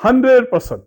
100%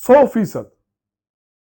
100%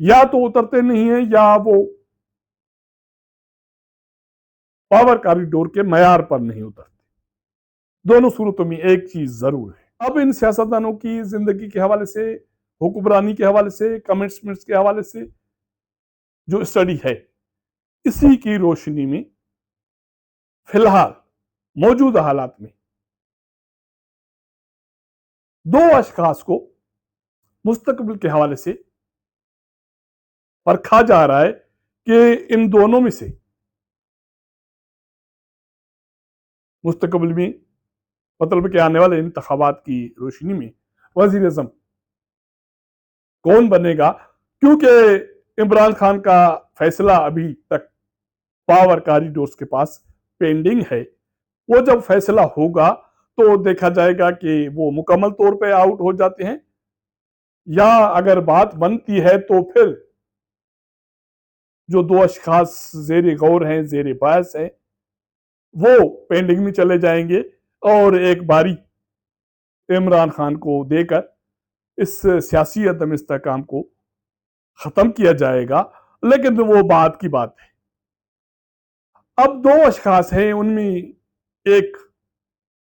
یا تو اترتے نہیں ہیں یا وہ پاور کاریڈور کے معیار پر نہیں اترتے. دونوں صورتوں میں ایک چیز ضرور ہے. اب ان سیاستدانوں کی زندگی کے حوالے سے، حکمرانی کے حوالے سے، کمٹمنٹس کے حوالے سے جو اسٹڈی ہے، اسی کی روشنی میں فی الحال موجودہ حالات میں دو اشخاص کو مستقبل کے حوالے سے پرکھا جا رہا ہے کہ ان دونوں میں سے مستقبل میں مطلب کہ آنے والے انتخابات کی روشنی میں وزیر اعظم کون بنے گا. کیونکہ عمران خان کا فیصلہ ابھی تک پاور کاریڈورز کے پاس پینڈنگ ہے. وہ جب فیصلہ ہوگا تو دیکھا جائے گا کہ وہ مکمل طور پہ آؤٹ ہو جاتے ہیں، یا اگر بات بنتی ہے تو پھر جو دو اشخاص زیر غور ہیں، زیر بحث ہیں، وہ پینڈنگ میں چلے جائیں گے اور ایک باری عمران خان کو دے کر اس سیاسی عدم استحکام کو ختم کیا جائے گا. لیکن وہ بات کی بات ہے. اب دو اشخاص ہیں، ان میں ایک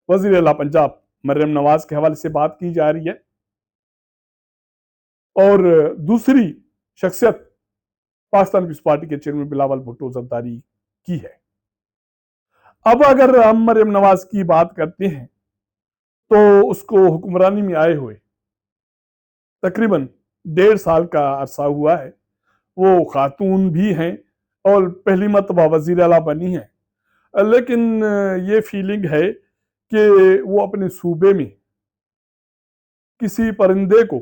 وزیر اعلیٰ پنجاب مریم نواز کے حوالے سے بات کی جا رہی ہے اور دوسری شخصیت پاکستان پیپلز پارٹی کے چیئرمین بلاول بھٹو زرداری کی ہے. اب اگر ہم مریم نواز کی بات کرتے ہیں تو اس کو حکمرانی میں آئے ہوئے تقریباً 1.5 سال کا عرصہ ہوا ہے. وہ خاتون بھی ہیں اور پہلی مرتبہ وزیر اعلیٰ بنی ہیں، لیکن یہ فیلنگ ہے کہ وہ اپنے صوبے میں کسی پرندے کو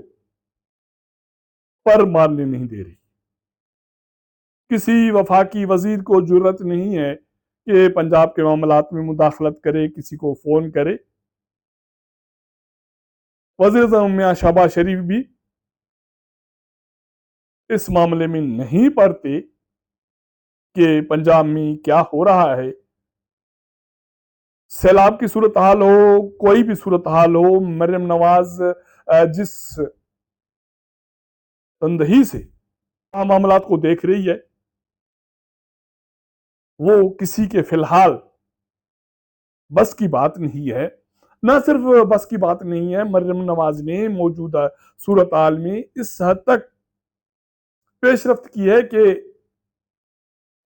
پر مارنے نہیں دے رہی. کسی وفاقی وزیر کو جرت نہیں ہے کہ پنجاب کے معاملات میں مداخلت کرے، کسی کو فون کرے. وزیر اعظم میاں شہباز شریف بھی اس معاملے میں نہیں پڑتے کہ پنجاب میں کیا ہو رہا ہے. سیلاب کی صورتحال ہو، کوئی بھی صورتحال ہو، مریم نواز جس تندہی سے معاملات کو دیکھ رہی ہے، وہ کسی کے فی الحال بس کی بات نہیں ہے. نہ صرف بس کی بات نہیں ہے، مریم نواز نے موجودہ صورتحال میں اس حد تک پیش رفت کی ہے کہ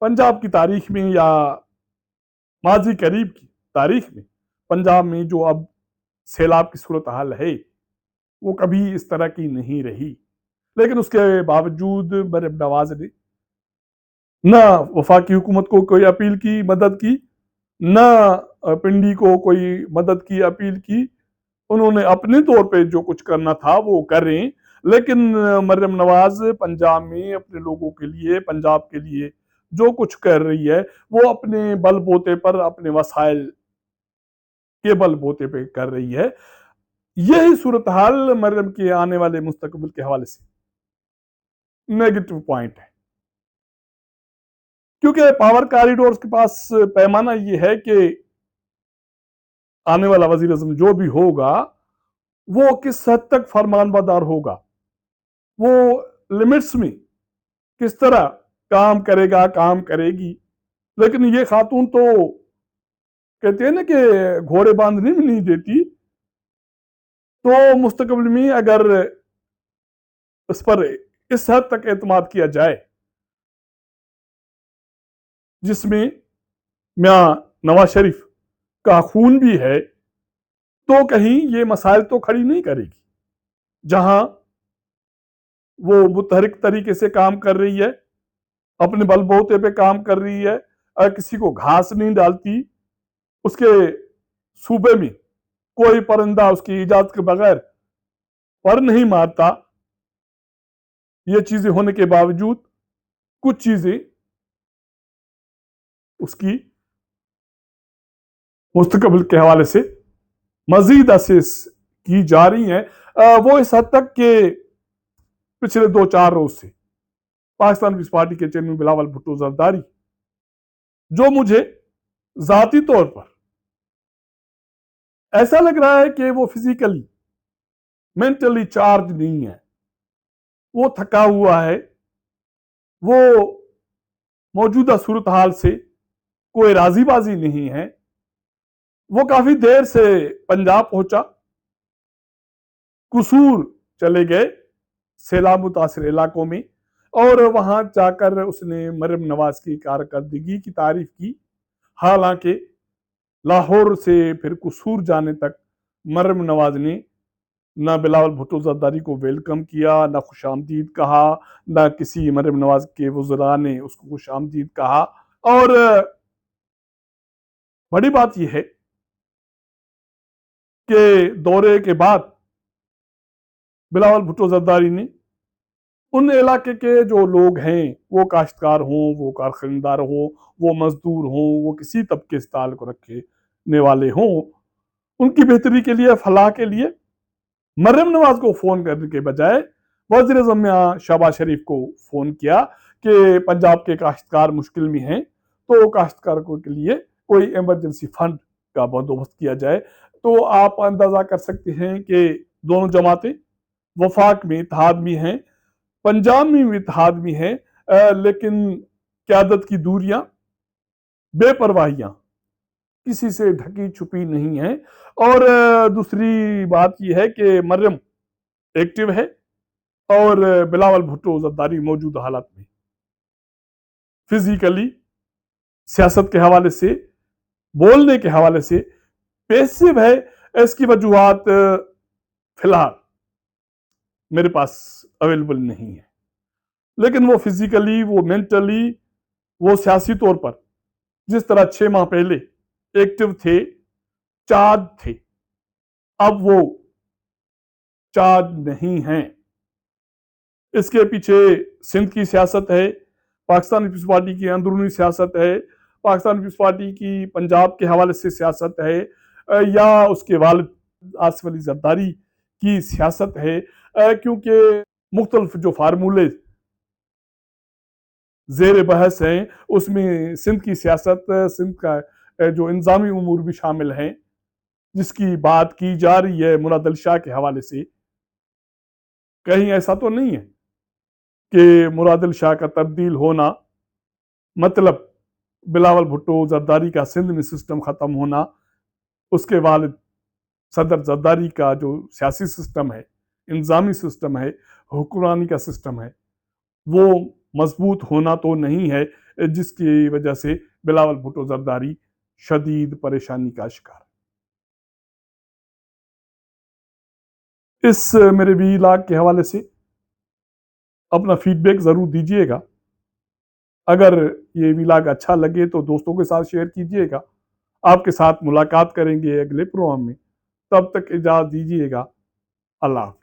پنجاب کی تاریخ میں یا ماضی قریب کی تاریخ میں پنجاب میں جو اب سیلاب کی صورتحال ہے وہ کبھی اس طرح کی نہیں رہی. لیکن اس کے باوجود مریم نواز نے نہ وفاقی حکومت کو کوئی اپیل کی، مدد کی، نہ پنڈی کو کوئی مدد کی، اپیل کی. انہوں نے اپنے طور پہ جو کچھ کرنا تھا وہ کریں. لیکن مریم نواز پنجاب میں اپنے لوگوں کے لیے، پنجاب کے لیے جو کچھ کر رہی ہے وہ اپنے بل بوتے پر، اپنے وسائل کے بل بوتے پہ کر رہی ہے. یہی صورتحال مریم کے آنے والے مستقبل کے حوالے سے نیگیٹو پوائنٹ ہے. کیونکہ پاور کاریڈورز کے پاس پیمانہ یہ ہے کہ آنے والا وزیر اعظم جو بھی ہوگا وہ کس حد تک فرمان بردار ہوگا، وہ لمٹس میں کس طرح کام کرے گا، کام کرے گی. لیکن یہ خاتون تو کہتے ہیں نا کہ گھوڑے باندھنے میں نہیں دیتی. تو مستقبل میں اگر اس پر اس حد تک اعتماد کیا جائے جس میں میاں نواز شریف کا خون بھی ہے، تو کہیں یہ مسائل تو کھڑی نہیں کرے گی. جہاں وہ متحرک طریقے سے کام کر رہی ہے، اپنے بل بوتے پہ کام کر رہی ہے، کسی کو گھاس نہیں ڈالتی، اس کے صوبے میں کوئی پرندہ اس کی اجازت کے بغیر پر نہیں مارتا. یہ چیزیں ہونے کے باوجود کچھ چیزیں اس کی مستقبل کے حوالے سے مزید اسیس کی جا رہی ہیں. وہ اس حد تک کہ پچھلے 2-4 روز سے پاکستان پیپلز پارٹی کے چیئرمین بلاول بھٹو زرداری، جو مجھے ذاتی طور پر ایسا لگ رہا ہے کہ وہ فزیکلی، مینٹلی چارج نہیں ہے، وہ تھکا ہوا ہے. وہ موجودہ صورتحال سے کوئی راضی بازی نہیں ہے. وہ کافی دیر سے پنجاب پہنچا، قصور چلے گئے سیلاب متاثر علاقوں میں، اور وہاں جا کر اس نے مریم نواز کی کارکردگی کی تعریف کی. حالانکہ لاہور سے پھر قصور جانے تک مریم نواز نے نہ بلاول بھٹو زرداری کو ویلکم کیا، نہ خوش آمدید کہا، نہ کسی مریم نواز کے وزراء نے اس کو خوش آمدید کہا. اور بڑی بات یہ ہے کہ دورے کے بعد بلاول بھٹو زرداری نے ان علاقے کے جو لوگ ہیں، وہ کاشتکار ہوں، وہ کارخانیدار ہوں، وہ مزدور ہوں، وہ کسی طبقے سے تعلق رکھنے والے ہوں، ان کی بہتری کے لیے، فلاح کے لیے مریم نواز کو فون کرنے کے بجائے وزیر اعظم شہباز شریف کو فون کیا کہ پنجاب کے کاشتکار مشکل میں ہیں، تو کاشتکاروں کے لیے کوئی ایمرجنسی فنڈ کا بندوبست کیا جائے. تو آپ اندازہ کر سکتے ہیں کہ دونوں جماعتیں وفاق میں، اتحاد میں ہیں، پنجاب میں بھی اتحاد میں ہیں، لیکن قیادت کی دوریاں، بے پرواہیاں کسی سے ڈھکی چھپی نہیں ہیں. اور دوسری بات یہ ہے کہ مریم ایکٹیو ہے، اور بلاول بھٹو زرداری موجود حالات میں فزیکلی، سیاست کے حوالے سے، بولنے کے حوالے سے پیسو ہے. اس کی وجوہات فی الحال میرے پاس اویلیبل نہیں ہے، لیکن وہ فزیکلی، وہ مینٹلی، وہ سیاسی طور پر جس طرح 6 ماہ پہلے ایکٹیو تھے، چارج تھے، اب وہ چارج نہیں ہیں. اس کے پیچھے سندھ کی سیاست ہے، پاکستان پیپلز پارٹی کی اندرونی سیاست ہے، پاکستان پیپلز پارٹی کی پنجاب کے حوالے سے سیاست ہے، یا اس کے والد آصف علی زرداری کی سیاست ہے. کیونکہ مختلف جو فارمولے زیر بحث ہیں، اس میں سندھ کی سیاست، سندھ کا جو انظامی امور بھی شامل ہیں، جس کی بات کی جا رہی ہے مراد علی شاہ کے حوالے سے. کہیں ایسا تو نہیں ہے کہ مراد علی شاہ کا تبدیل ہونا مطلب بلاول بھٹو زرداری کا سندھ میں سسٹم ختم ہونا، اس کے والد صدر زرداری کا جو سیاسی سسٹم ہے، انظامی سسٹم ہے، حکمرانی کا سسٹم ہے، وہ مضبوط ہونا تو نہیں ہے، جس کی وجہ سے بلاول بھٹو زرداری شدید پریشانی کا شکار. اس میرے ویلاگ کے حوالے سے اپنا فیڈ بیک ضرور دیجیے گا. اگر یہ ویلاگ اچھا لگے تو دوستوں کے ساتھ شیئر کیجیے گا. آپ کے ساتھ ملاقات کریں گے اگلے پروگرام میں. تب تک اجازت دیجیے گا. اللہ حافظ.